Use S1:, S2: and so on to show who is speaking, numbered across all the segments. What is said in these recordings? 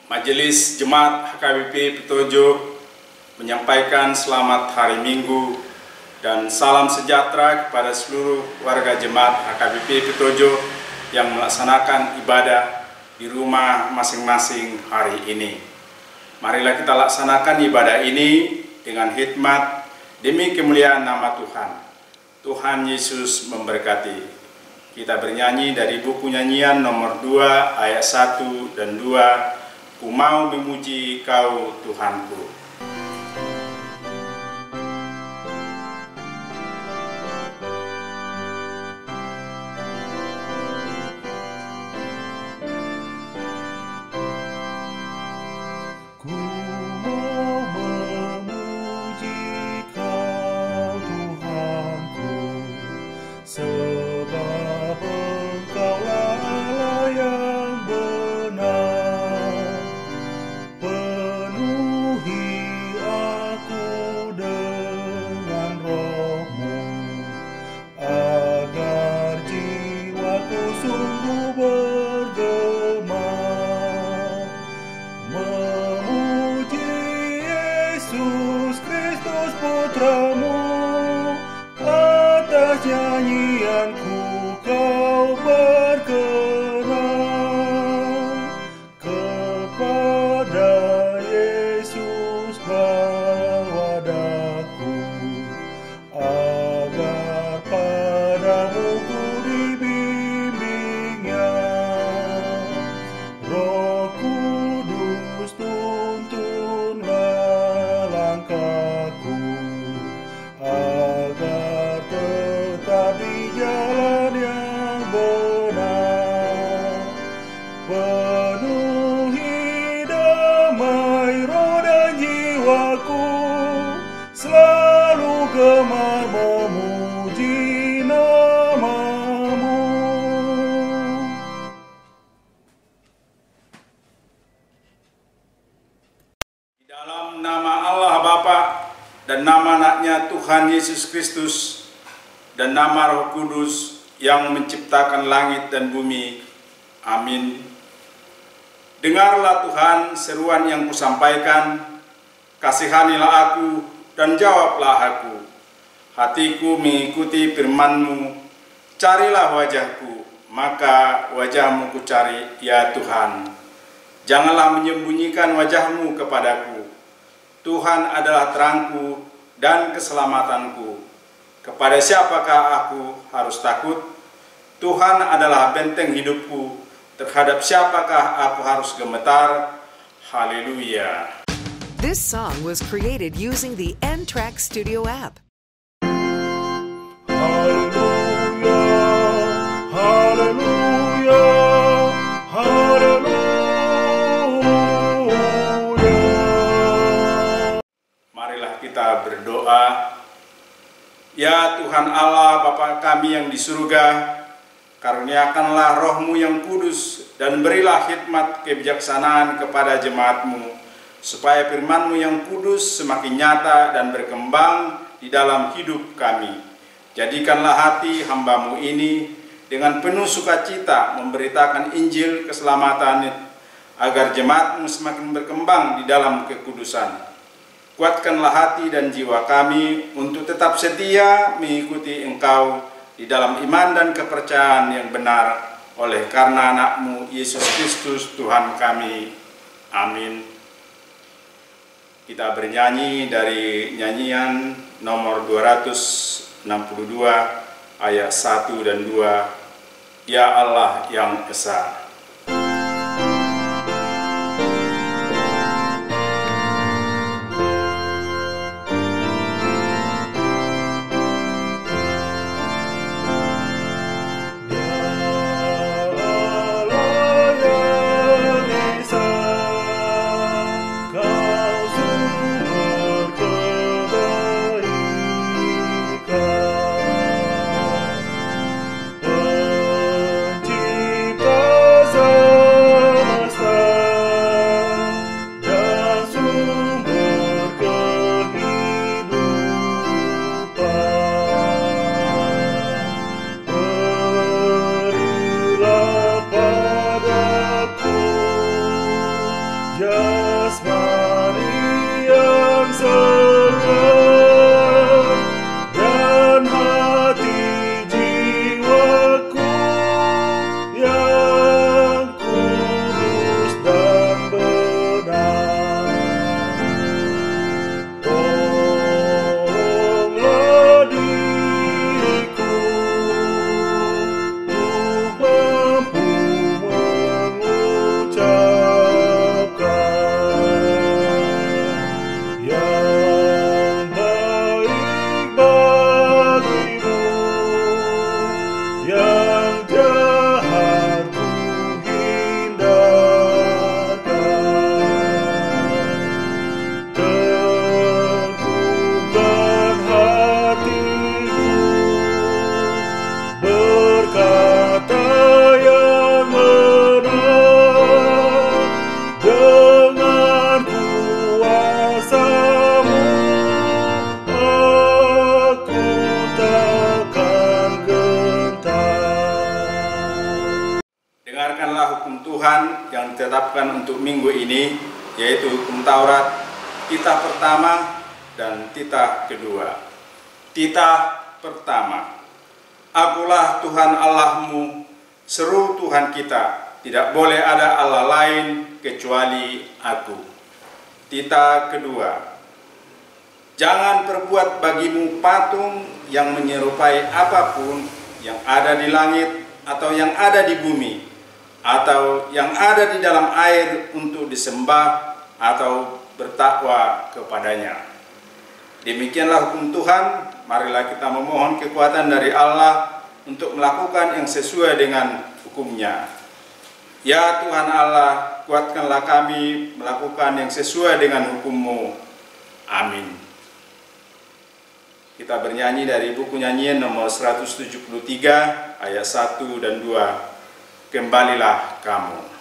S1: Majelis Jemaat HKBP Petojo menyampaikan selamat hari Minggu dan salam sejahtera kepada seluruh warga Jemaat HKBP Petojo yang melaksanakan ibadah di rumah masing-masing hari ini. Marilah kita laksanakan ibadah ini dengan hikmat demi kemuliaan nama Tuhan. Tuhan Yesus memberkati. Kita bernyanyi dari buku nyanyian nomor 2 ayat 1 dan 2. Ku mau memuji Kau Tuhanku. Dan nama anaknya Tuhan Yesus Kristus dan nama Roh Kudus yang menciptakan langit dan bumi. Amin. Dengarlah Tuhan seruan yang kusampaikan, kasihanilah aku dan jawablah aku. Hatiku mengikuti firman-Mu, carilah wajah-Ku, maka wajah-Mu ku cari, ya Tuhan. Janganlah menyembunyikan wajah-Mu kepadaku. Tuhan adalah terangku dan keselamatanku. Kepada siapakah aku harus takut? Tuhan adalah benteng hidupku. Terhadap siapakah aku harus gemetar? Haleluya.
S2: This song was created using the N-Track Studio app.
S3: Haleluya, haleluya, haleluya.
S1: Kita berdoa. Ya Tuhan Allah Bapa kami yang di surga, karuniakanlah Roh-Mu yang kudus dan berilah hikmat kebijaksanaan kepada jemaat-Mu, supaya firman-Mu yang kudus semakin nyata dan berkembang di dalam hidup kami. Jadikanlah hati hamba-Mu ini dengan penuh sukacita memberitakan Injil keselamatan, agar jemaat-Mu semakin berkembang di dalam kekudusan. Kuatkanlah hati dan jiwa kami untuk tetap setia mengikuti Engkau di dalam iman dan kepercayaan yang benar, oleh karena anak-Mu Yesus Kristus Tuhan kami. Amin. Kita bernyanyi dari nyanyian nomor 262 ayat 1 dan 2. Ya Allah yang Esa.
S3: Pencipta
S1: Tuhan yang ditetapkan untuk minggu ini, yaitu hukum Taurat, titah pertama dan titah kedua. Titah pertama, Akulah Tuhan Allahmu, seru Tuhan kita, tidak boleh ada Allah lain kecuali Aku. Titah kedua, jangan perbuat bagimu patung yang menyerupai apapun yang ada di langit atau yang ada di bumi atau yang ada di dalam air untuk disembah atau bertakwa kepadanya. Demikianlah hukum Tuhan. Marilah kita memohon kekuatan dari Allah untuk melakukan yang sesuai dengan hukum-Nya. Ya Tuhan Allah, kuatkanlah kami melakukan yang sesuai dengan hukum-Mu. Amin. Kita bernyanyi dari buku nyanyian nomor 173 ayat 1 dan 2. Kembalilah kamu.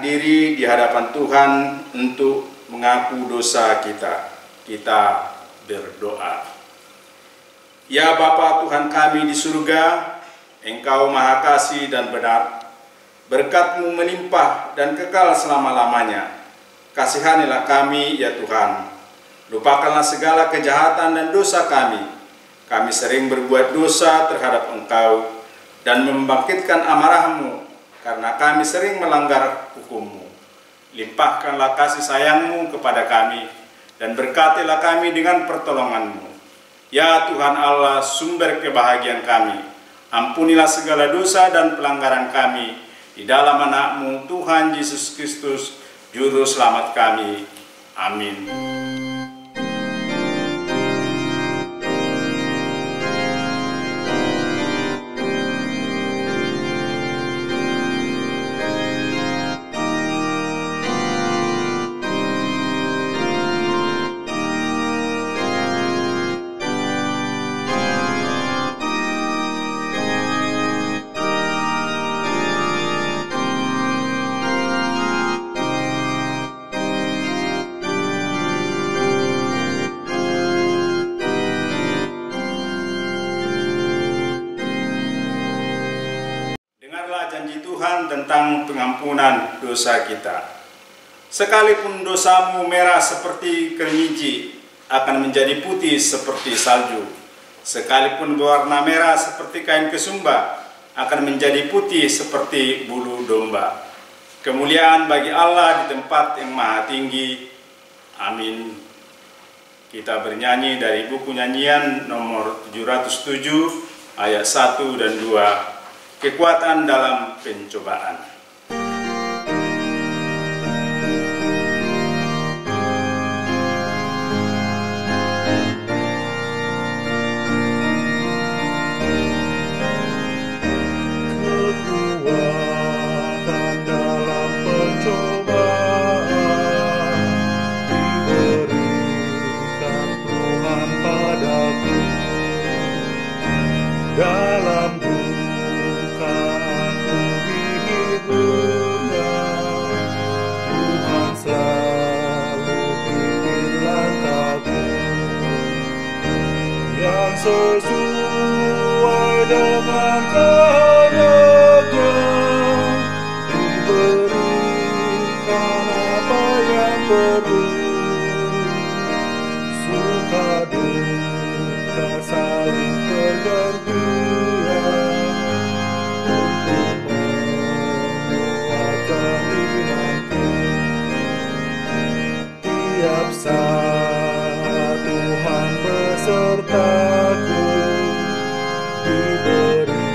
S1: Diri di hadapan Tuhan untuk mengaku dosa kita. Kita berdoa. Ya Bapa Tuhan kami di surga, Engkau Maha Kasih dan benar. Berkat-Mu melimpah dan kekal selama-lamanya. Kasihanilah kami ya Tuhan. Lupakanlah segala kejahatan dan dosa kami. Kami sering berbuat dosa terhadap Engkau dan membangkitkan amarah-Mu karena kami sering melanggar hukum-Mu. Limpahkanlah kasih sayang-Mu kepada kami, dan berkatilah kami dengan pertolongan-Mu. Ya Tuhan Allah, sumber kebahagiaan kami, ampunilah segala dosa dan pelanggaran kami, di dalam anak-Mu, Tuhan Yesus Kristus, Juru Selamat kami. Amin. Janji Tuhan tentang pengampunan dosa kita. Sekalipun dosamu merah seperti kerinci, akan menjadi putih seperti salju. Sekalipun berwarna merah seperti kain kesumba, akan menjadi putih seperti bulu domba. Kemuliaan bagi Allah di tempat yang maha tinggi. Amin. Kita bernyanyi dari buku nyanyian nomor 707 ayat 1 dan 2. Kekuatan dalam pencobaan.
S3: sesuai dengan kehendaknya, diberikan apa yang perlu, suka duka saling bergantian, untuk menguatkan imanku. Tiap saat Tuhan besertaku, diberi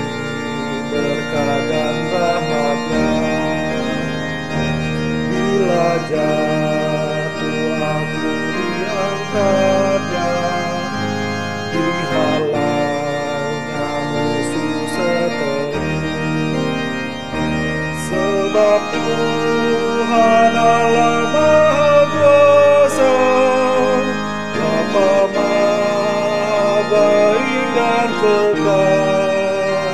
S3: berkat dan rahmat-Nya. Bila jatuh aku diangkat-Nya, dihalaunya musuh seteru. Sebab Tuhan Allah Maha Kuasa, Bapa Maha baik dan kekal,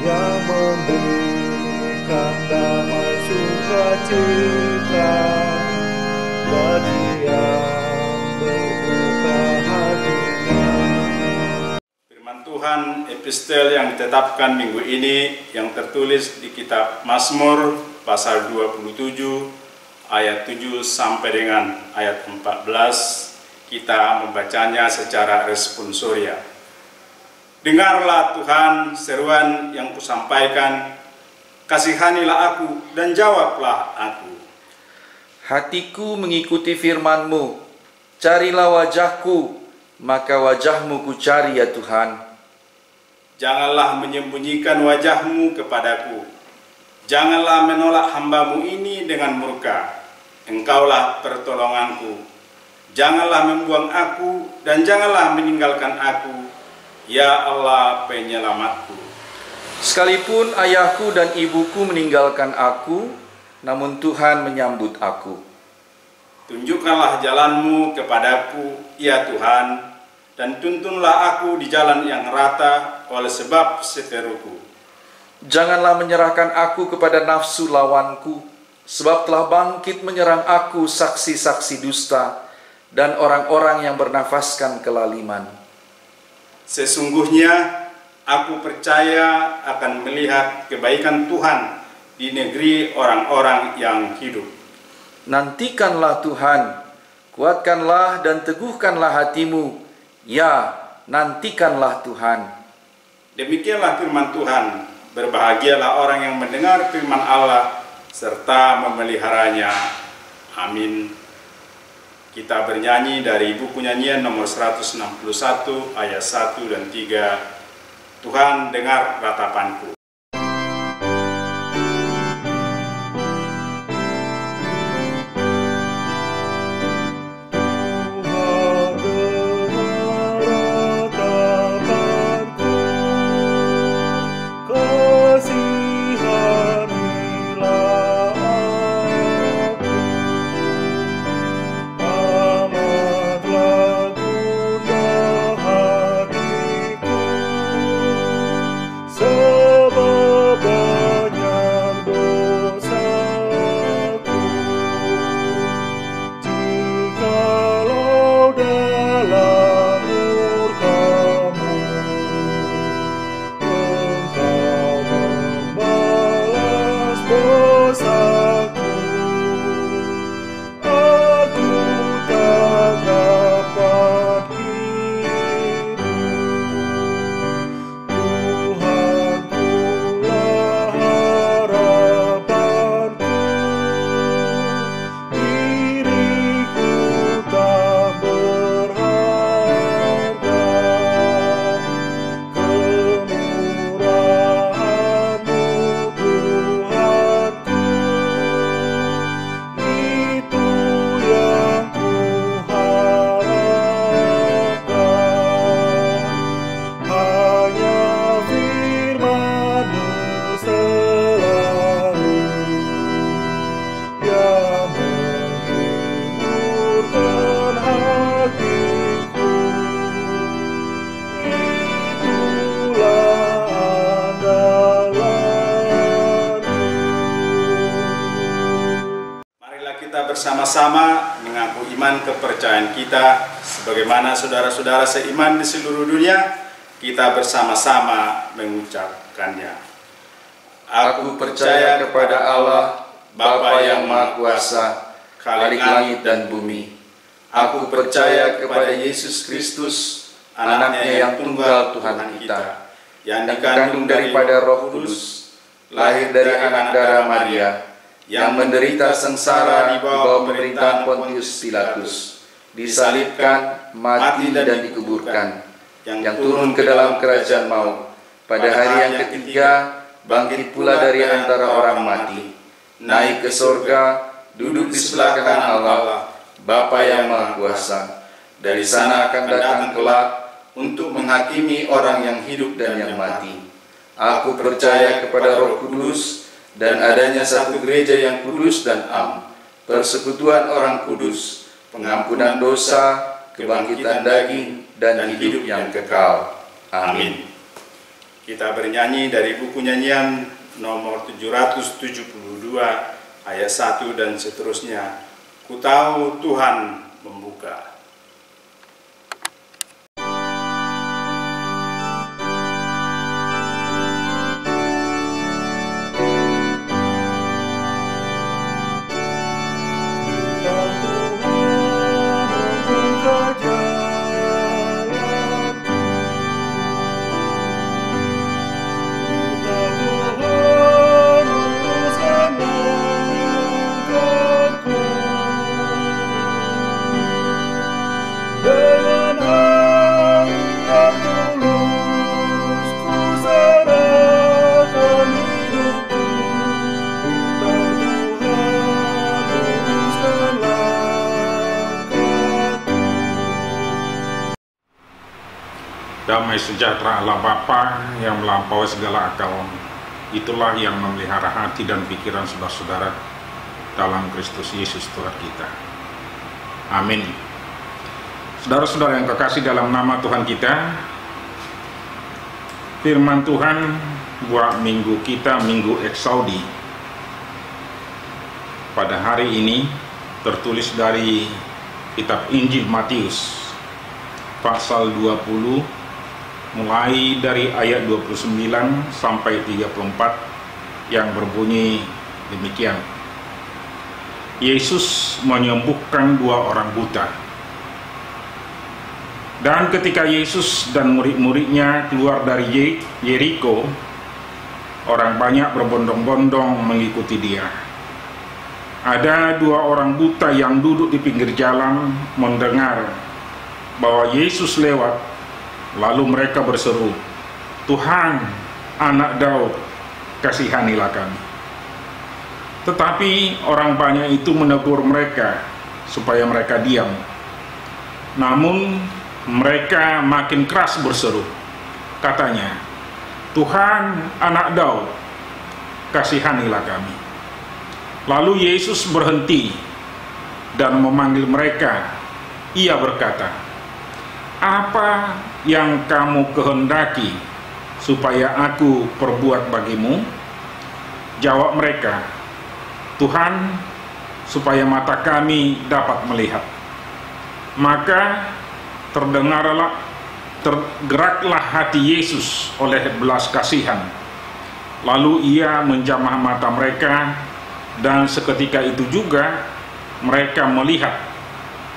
S3: yang memberikan damai sukacita bagi yang berduka hatinya.
S1: Firman Tuhan epistel yang ditetapkan minggu ini yang tertulis di kitab Mazmur pasal 27 ayat 7 sampai dengan ayat 14. Kita membacanya secara responsoria. Dengarlah Tuhan seruan yang kusampaikan, kasihanilah aku dan jawablah aku.
S4: Hatiku mengikuti firman-Mu, carilah wajah-Ku, maka wajah-Mu ku cari ya Tuhan.
S1: Janganlah menyembunyikan wajah-Mu kepadaku. Janganlah menolak hamba-Mu ini dengan murka. Engkaulah pertolonganku. Janganlah membuang aku dan janganlah meninggalkan aku, ya Allah penyelamatku.
S4: Sekalipun ayahku dan ibuku meninggalkan aku, namun Tuhan menyambut aku.
S1: Tunjukkanlah jalan-Mu kepadaku, ya Tuhan, dan tuntunlah aku di jalan yang rata oleh sebab seteruku.
S4: Janganlah menyerahkan aku kepada nafsu lawanku, sebab telah bangkit menyerang aku saksi-saksi dusta dan orang-orang yang bernafaskan kelaliman.
S1: Sesungguhnya aku percaya akan melihat kebaikan Tuhan di negeri orang-orang yang hidup.
S4: Nantikanlah Tuhan, kuatkanlah dan teguhkanlah hatimu. Ya, nantikanlah Tuhan.
S1: Demikianlah firman Tuhan. Berbahagialah orang yang mendengar firman Allah serta memeliharanya. Amin. Kita bernyanyi dari buku nyanyian nomor 161 ayat 1 dan 3. Tuhan dengar ratapanku.
S3: Sebab
S1: bersama-sama mengaku iman kepercayaan kita sebagaimana saudara-saudara seiman di seluruh dunia, kita bersama-sama mengucapkannya.
S4: Aku percaya kepada Allah, Bapa yang Maha Kuasa, Khalik langit dan bumi. Aku percaya kepada Yesus Kristus, anaknya yang tunggal Tuhan kita, yang dikandung daripada Roh Kudus, lahir dari anak darah Maria, yang menderita sengsara di bawah pemerintahan Pontius Pilatus, disalibkan, mati dan dikuburkan, yang turun ke dalam kerajaan maut, pada hari yang ketiga bangkit pula dari antara orang mati, naik ke sorga, duduk di sebelah kanan Allah, Bapa yang Maha Kuasa. Dari sana akan datang kelak untuk menghakimi orang yang hidup dan yang mati. Aku percaya kepada Roh Kudus dan adanya satu gereja yang kudus dan am, persekutuan orang kudus, pengampunan dosa, kebangkitan daging, dan hidup yang kekal. Amin.
S1: Kita bernyanyi dari buku nyanyian nomor 772 ayat 1 dan seterusnya. Ku tahu Tuhan membuka.
S5: Damai sejahtera Allah Bapa yang melampaui segala akal, itulah yang memelihara hati dan pikiran saudara-saudara dalam Kristus Yesus Tuhan kita. Amin. Saudara-saudara yang kekasih dalam nama Tuhan kita, firman Tuhan buat minggu kita, Minggu Eksaudi, pada hari ini tertulis dari kitab Injil Matius pasal 20, mulai dari ayat 29 sampai 34 yang berbunyi demikian. Yesus menyembuhkan 2 orang buta. Dan ketika Yesus dan murid-muridnya keluar dari Yeriko, orang banyak berbondong-bondong mengikuti dia. Ada 2 orang buta yang duduk di pinggir jalan mendengar bahwa Yesus lewat. Lalu mereka berseru, "Tuhan, Anak Daud, kasihanilah kami." Tetapi orang banyak itu menegur mereka supaya mereka diam. Namun mereka makin keras berseru. Katanya, "Tuhan, Anak Daud, kasihanilah kami." Lalu Yesus berhenti dan memanggil mereka. Ia berkata, "Apa yang kamu kehendaki supaya aku perbuat bagimu?" Jawab mereka, "Tuhan, supaya mata kami dapat melihat." Maka tergeraklah hati Yesus oleh belas kasihan. Lalu ia menjamah mata mereka, dan seketika itu juga mereka melihat,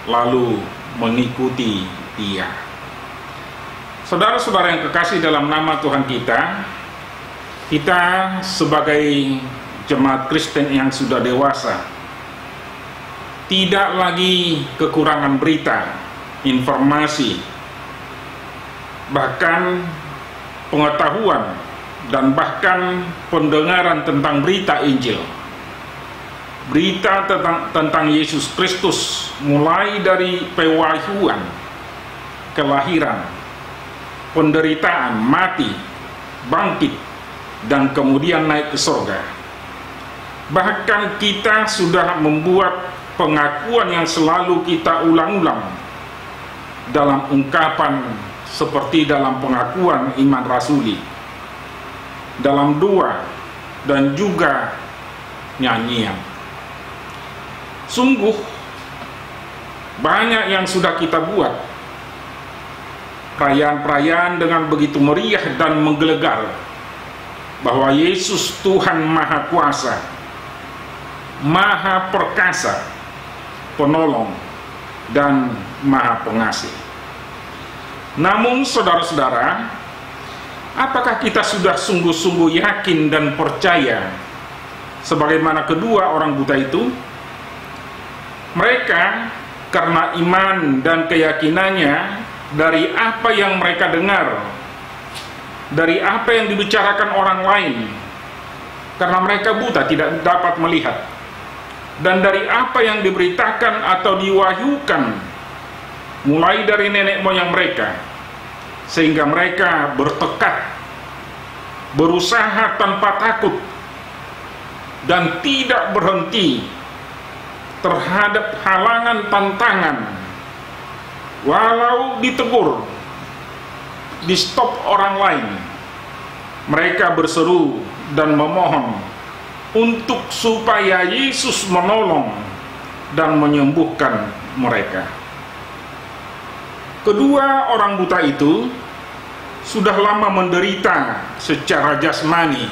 S5: lalu mengikuti dia. Saudara-saudara yang kekasih dalam nama Tuhan kita sebagai jemaat Kristen yang sudah dewasa tidak lagi kekurangan berita, informasi, bahkan pengetahuan dan bahkan pendengaran tentang berita Injil. Berita tentang Yesus Kristus, mulai dari pewahyuan, kelahiran, penderitaan, mati, bangkit, dan kemudian naik ke surga. Bahkan kita sudah membuat pengakuan yang selalu kita ulang-ulang dalam ungkapan seperti dalam pengakuan iman rasuli, dalam doa, dan juga nyanyian. Sungguh Banyak yang sudah kita buat, perayaan-perayaan dengan begitu meriah dan menggelegar bahwa Yesus Tuhan Maha Kuasa, Maha Perkasa, Penolong, dan Maha Pengasih. Namun saudara-saudara, apakah kita sudah sungguh-sungguh yakin dan percaya sebagaimana kedua orang buta itu? Mereka karena iman dan keyakinannya dari apa yang mereka dengar, dari apa yang dibicarakan orang lain, karena mereka buta tidak dapat melihat, dan dari apa yang diberitakan atau diwahyukan mulai dari nenek moyang mereka, sehingga mereka bertekad, berusaha tanpa takut, dan tidak berhenti terhadap halangan tantangan. Walau ditegur, di stop orang lain, mereka berseru dan memohon untuk supaya Yesus menolong dan menyembuhkan mereka. Kedua orang buta itu sudah lama menderita secara jasmani,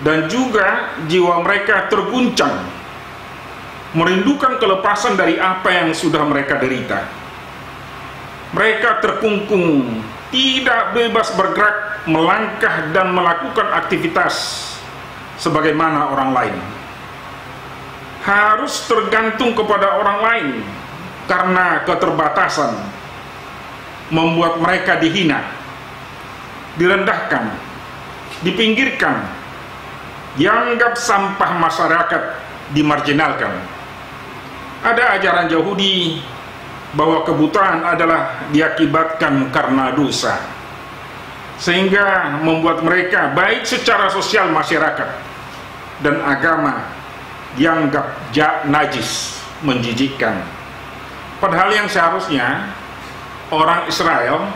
S5: dan juga jiwa mereka terguncang, merindukan kelepasan dari apa yang sudah mereka derita. Mereka terkungkung, tidak bebas bergerak, melangkah dan melakukan aktivitas sebagaimana orang lain. Harus tergantung kepada orang lain karena keterbatasan membuat mereka dihina, direndahkan, dipinggirkan, dianggap sampah masyarakat, dimarginalkan. Ada ajaran Yahudi bahwa kebutaan adalah diakibatkan karena dosa, sehingga membuat mereka baik secara sosial masyarakat dan agama dianggap najis, menjijikkan. Padahal yang seharusnya orang Israel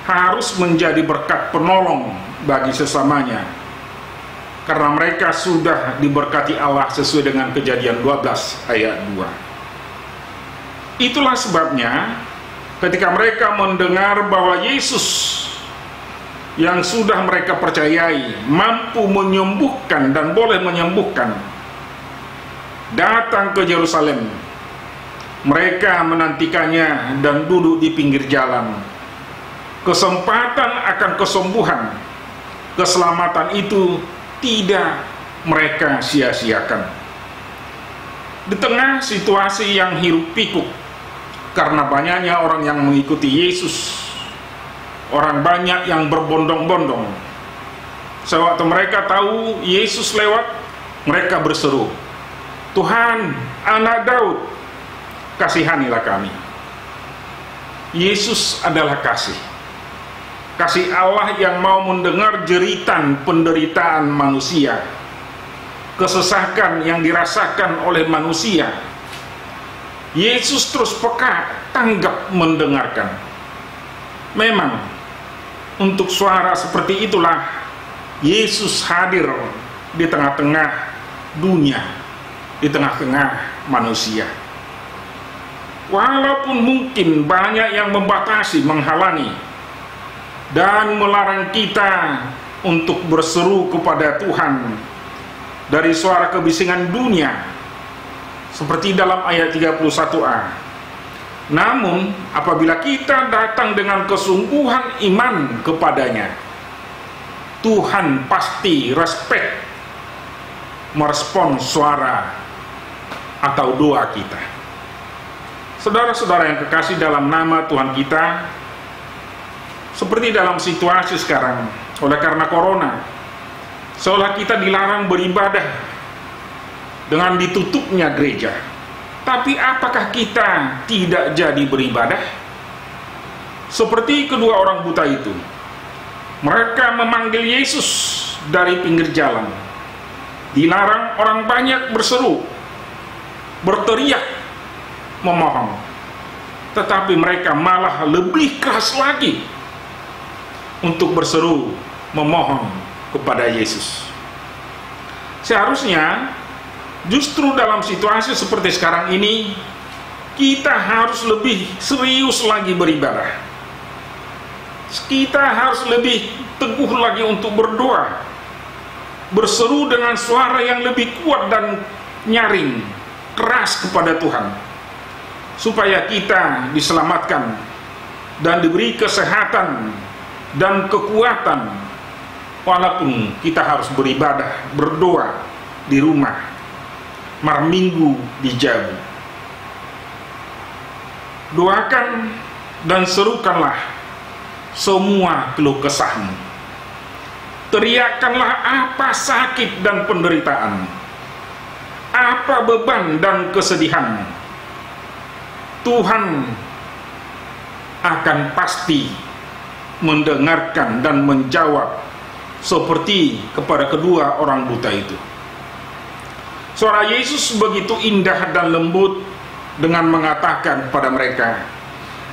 S5: harus menjadi berkat penolong bagi sesamanya, karena mereka sudah diberkati Allah sesuai dengan Kejadian 12 ayat 2. Itulah sebabnya ketika mereka mendengar bahwa Yesus yang sudah mereka percayai mampu menyembuhkan dan boleh menyembuhkan datang ke Yerusalem, mereka menantikannya dan duduk di pinggir jalan. Kesempatan akan kesembuhan, keselamatan itu tidak mereka sia-siakan. Di tengah situasi yang hiruk pikuk karena banyaknya orang yang mengikuti Yesus, orang banyak yang berbondong-bondong, sewaktu mereka tahu Yesus lewat, mereka berseru, "Tuhan, Anak Daud, kasihanilah kami." Yesus adalah kasih. Kasih Allah yang mau mendengar jeritan penderitaan manusia, kesesakan yang dirasakan oleh manusia. Yesus terus peka, tanggap mendengarkan. Memang untuk suara seperti itulah Yesus hadir di tengah-tengah dunia, di tengah-tengah manusia. Walaupun mungkin banyak yang membatasi, menghalangi, dan melarang kita untuk berseru kepada Tuhan dari suara kebisingan dunia, seperti dalam ayat 31a. Namun apabila kita datang dengan kesungguhan iman kepadanya, Tuhan pasti respect, merespon suara atau doa kita. Saudara-saudara yang kekasih dalam nama Tuhan kita, seperti dalam situasi sekarang oleh karena corona, seolah kita dilarang beribadah dengan ditutupnya gereja. Tapi apakah kita tidak jadi beribadah? Seperti kedua orang buta itu, mereka memanggil Yesus dari pinggir jalan. Dilarang orang banyak berseru, berteriak, memohon. Tetapi mereka malah lebih keras lagi untuk berseru, memohon kepada Yesus. Seharusnya justru dalam situasi seperti sekarang ini, kita harus lebih serius lagi beribadah. Kita harus lebih teguh lagi untuk berdoa, berseru dengan suara yang lebih kuat dan nyaring, keras kepada Tuhan, supaya kita diselamatkan dan diberi kesehatan dan kekuatan, walaupun kita harus beribadah, berdoa di rumah, malam minggu dijauh. Doakan dan serukanlah semua keluh kesahmu. Teriakkanlah apa sakit dan penderitaan, apa beban dan kesedihanmu. Tuhan akan pasti mendengarkan dan menjawab, seperti kepada kedua orang buta itu. Suara Yesus begitu indah dan lembut dengan mengatakan kepada mereka,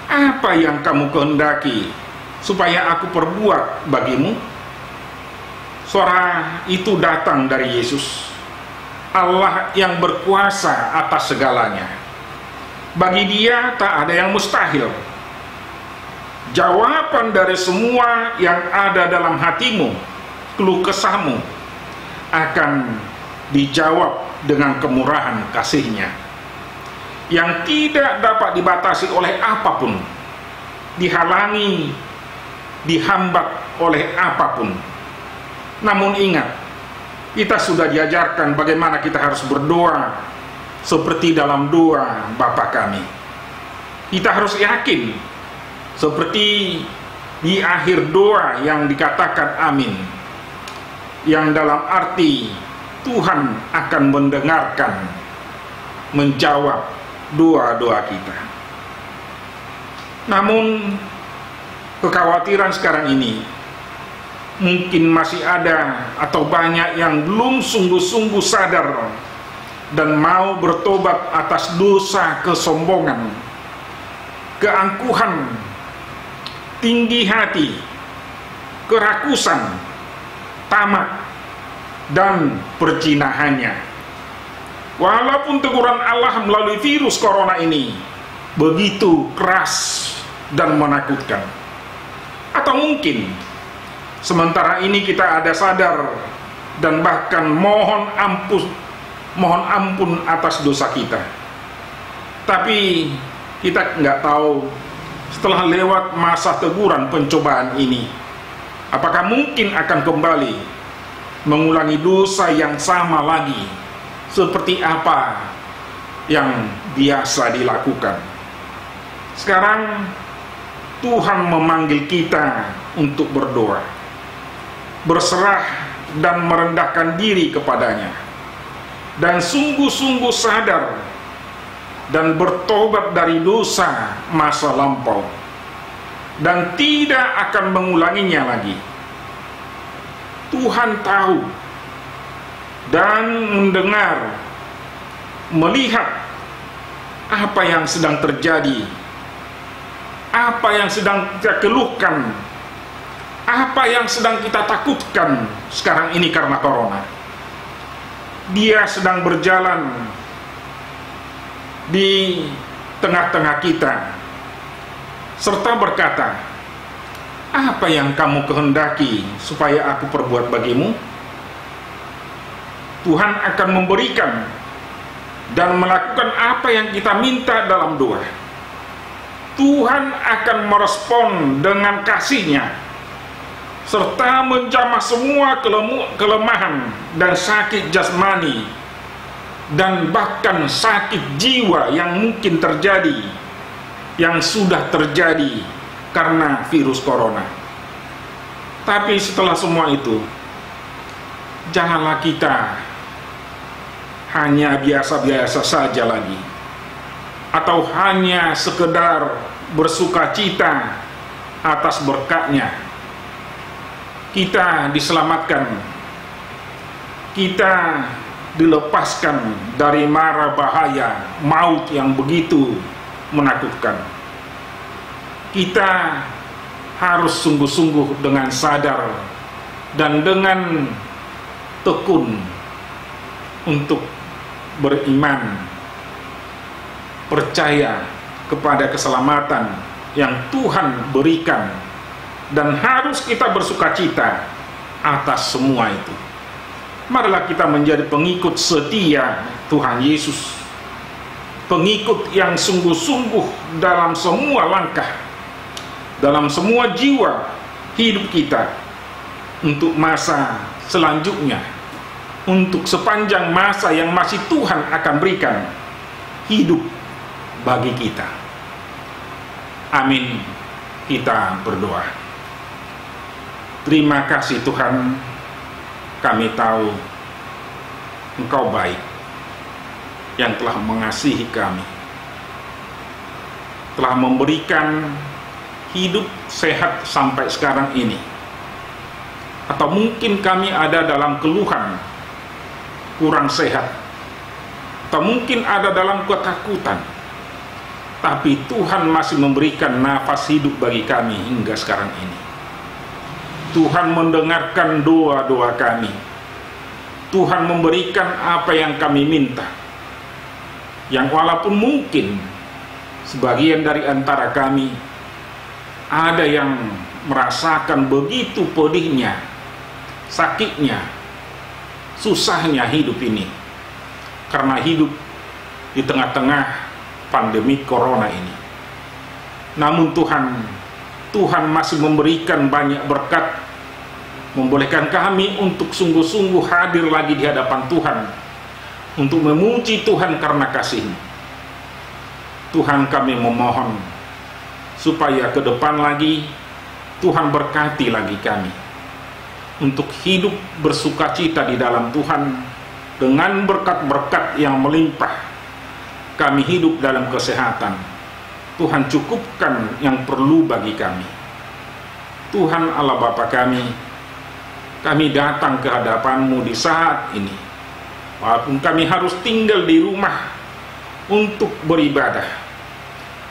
S5: "Apa yang kamu kehendaki supaya aku perbuat bagimu?" Suara itu datang dari Yesus, Allah yang berkuasa atas segalanya. Bagi Dia tak ada yang mustahil. Jawaban dari semua yang ada dalam hatimu, keluh kesahmu, akan dijawab dengan kemurahan kasih-Nya yang tidak dapat dibatasi oleh apapun, dihalangi, dihambat oleh apapun. Namun ingat, kita sudah diajarkan bagaimana kita harus berdoa, seperti dalam doa Bapa kami. Kita harus yakin, seperti di akhir doa yang dikatakan amin, yang dalam arti Tuhan akan mendengarkan, menjawab doa-doa kita. Namun kekhawatiran sekarang ini, mungkin masih ada atau banyak yang belum sungguh-sungguh sadar dan mau bertobat atas dosa kesombongan, keangkuhan, tinggi hati, kerakusan, tamak, dan perzinahannya. Walaupun teguran Allah melalui virus corona ini begitu keras dan menakutkan. Atau mungkin sementara ini kita ada sadar dan bahkan mohon ampun atas dosa kita. Tapi kita nggak tahu setelah lewat masa teguran pencobaan ini, apakah mungkin akan kembali mengulangi dosa yang sama lagi, seperti apa yang biasa dilakukan. Sekarang Tuhan memanggil kita untuk berdoa, berserah dan merendahkan diri kepadanya, dan sungguh-sungguh sadar dan bertobat dari dosa masa lampau, dan tidak akan mengulanginya lagi. Tuhan tahu dan mendengar, melihat apa yang sedang terjadi, apa yang sedang kita keluhkan, apa yang sedang kita takutkan sekarang ini karena corona. Dia sedang berjalan di tengah-tengah kita, serta berkata, "Apa yang kamu kehendaki supaya aku perbuat bagimu?" Tuhan akan memberikan dan melakukan apa yang kita minta dalam doa. Tuhan akan merespon dengan kasih-Nya, serta menjamah semua kelemahan dan sakit jasmani, dan bahkan sakit jiwa yang mungkin terjadi, yang sudah terjadi karena virus corona. Tapi setelah semua itu, janganlah kita hanya biasa-biasa saja lagi, atau hanya sekedar bersuka cita atas berkat-Nya. Kita diselamatkan, kita dilepaskan dari mara bahaya maut yang begitu menakutkan. Kita harus sungguh-sungguh dengan sadar dan dengan tekun untuk beriman percaya kepada keselamatan yang Tuhan berikan, dan harus kita bersukacita atas semua itu. Marilah kita menjadi pengikut setia Tuhan Yesus, pengikut yang sungguh-sungguh dalam semua langkah, dalam semua jiwa hidup kita, untuk masa selanjutnya, untuk sepanjang masa yang masih Tuhan akan berikan hidup bagi kita. Amin. Kita berdoa. Terima kasih Tuhan, kami tahu Engkau baik, yang telah mengasihi kami, telah memberikan hidup sehat sampai sekarang ini. Atau mungkin kami ada dalam keluhan, kurang sehat, atau mungkin ada dalam ketakutan, tapi Tuhan masih memberikan nafas hidup bagi kami hingga sekarang ini. Tuhan mendengarkan doa-doa kami. Tuhan memberikan apa yang kami minta, yang walaupun mungkin sebagian dari antara kami ada yang merasakan begitu pedihnya, sakitnya, susahnya hidup ini, karena hidup di tengah-tengah pandemi corona ini. Namun Tuhan masih memberikan banyak berkat, membolehkan kami untuk sungguh-sungguh hadir lagi di hadapan Tuhan, untuk memuji Tuhan karena kasih-Nya. Tuhan, kami memohon supaya ke depan lagi Tuhan berkati lagi kami, untuk hidup bersukacita di dalam Tuhan, dengan berkat-berkat yang melimpah. Kami hidup dalam kesehatan, Tuhan cukupkan yang perlu bagi kami. Tuhan Allah Bapa kami datang ke hadapan-Mu di saat ini, walaupun kami harus tinggal di rumah untuk beribadah,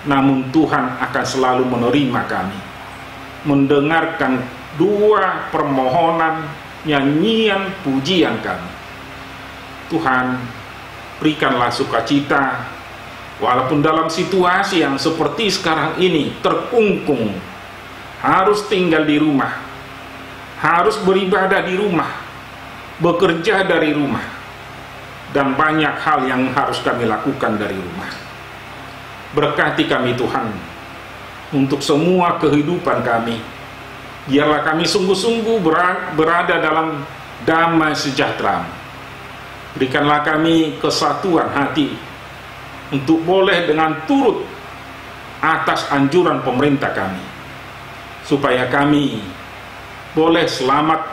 S5: namun Tuhan akan selalu menerima kami, mendengarkan dua permohonan, nyanyian, pujian kami. Tuhan, berikanlah sukacita, walaupun dalam situasi yang seperti sekarang ini, terkungkung, harus tinggal di rumah, harus beribadah di rumah, bekerja dari rumah, dan banyak hal yang harus kami lakukan dari rumah. Berkati kami Tuhan, untuk semua kehidupan kami. Biarlah kami sungguh-sungguh berada dalam damai sejahtera. Berikanlah kami kesatuan hati, untuk boleh dengan turut atas anjuran pemerintah kami, supaya kami boleh selamat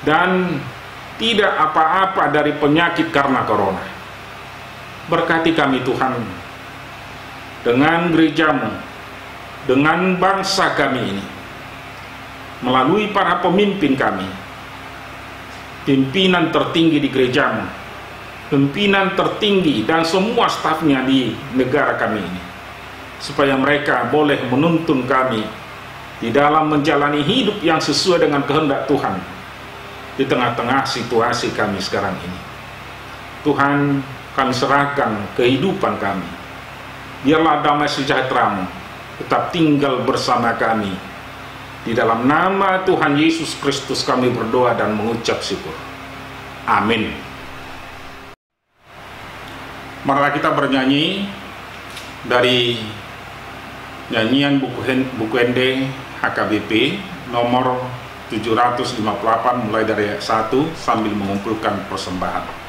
S5: dan tidak apa-apa dari penyakit karena corona. Berkati kami Tuhan, dengan gereja-Mu, dengan bangsa kami ini, melalui para pemimpin kami, pimpinan tertinggi di gereja-Mu, pimpinan tertinggi dan semua stafnya di negara kami ini, supaya mereka boleh menuntun kami di dalam menjalani hidup yang sesuai dengan kehendak Tuhan di tengah-tengah situasi kami sekarang ini. Tuhan, kami serahkan kehidupan kami. Biarlah damai sejahtera-Mu tetap tinggal bersama kami. Di dalam nama Tuhan Yesus Kristus kami berdoa dan mengucap syukur. Amin. Marilah kita bernyanyi dari nyanyian buku Ende HKBP nomor 758 mulai dari ayat 1 sambil mengumpulkan persembahan.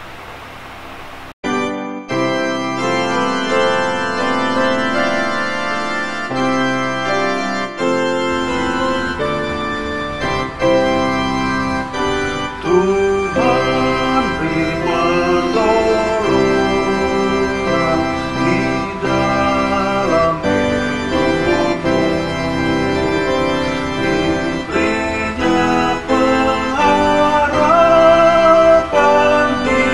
S3: Pengharapan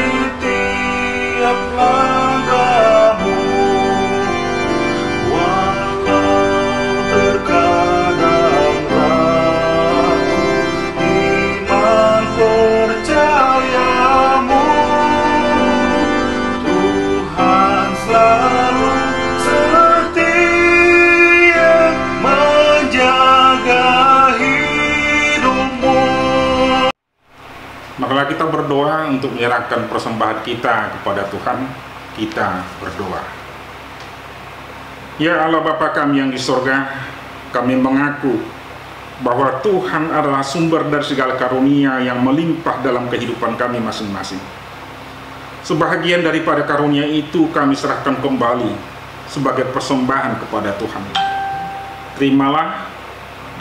S5: Marilah kita berdoa untuk menyerahkan persembahan kita kepada Tuhan. Kita berdoa. Ya Allah Bapa kami yang di sorga, kami mengaku bahwa Tuhan adalah sumber dari segala karunia yang melimpah dalam kehidupan kami masing-masing. Sebahagian daripada karunia itu kami serahkan kembali sebagai persembahan kepada Tuhan. Terimalah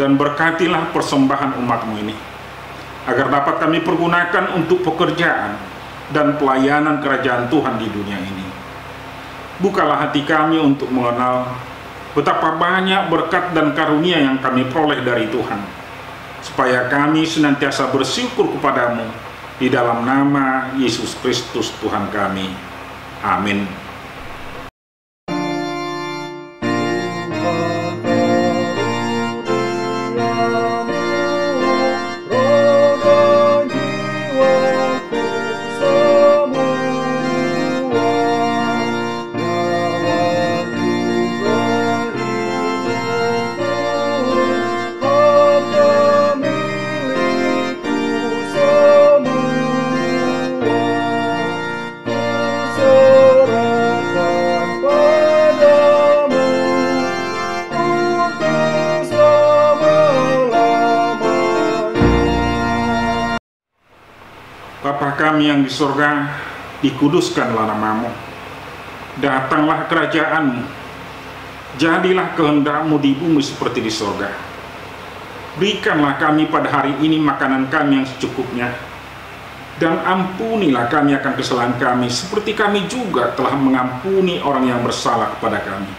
S5: dan berkatilah persembahan umat-Mu ini, agar dapat kami pergunakan untuk pekerjaan dan pelayanan kerajaan Tuhan di dunia ini. Bukalah hati kami untuk mengenal betapa banyak berkat dan karunia yang kami peroleh dari Tuhan, supaya kami senantiasa bersyukur kepadamu di dalam nama Yesus Kristus Tuhan kami. Amin. Bapa kami yang di surga, dikuduskanlah nama-Mu. Datanglah kerajaan-Mu. Jadilah kehendak-Mu di bumi seperti di surga. Berikanlah kami pada hari ini makanan kami yang secukupnya. Dan ampunilah kami akan kesalahan kami, seperti kami juga telah mengampuni orang yang bersalah kepada kami.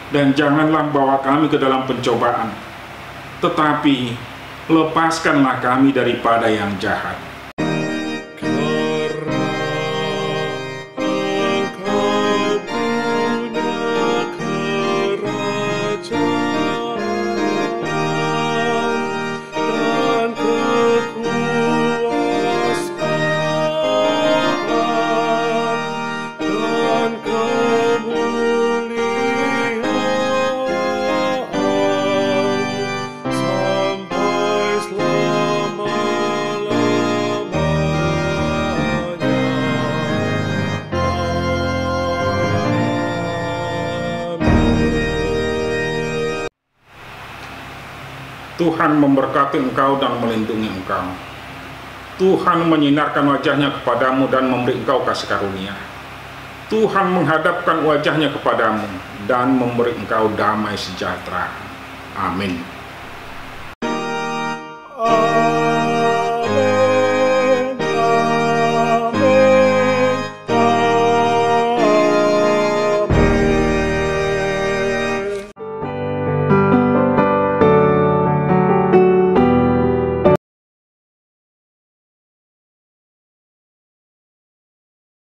S5: Dan janganlah bawa kami ke dalam pencobaan, tetapi lepaskanlah kami daripada yang jahat. Tuhan memberkati engkau dan melindungi engkau. Tuhan menyinarkan wajahnya kepadamu dan memberi engkau kasih karunia. Tuhan menghadapkan wajahnya kepadamu dan memberi engkau damai sejahtera. Amin.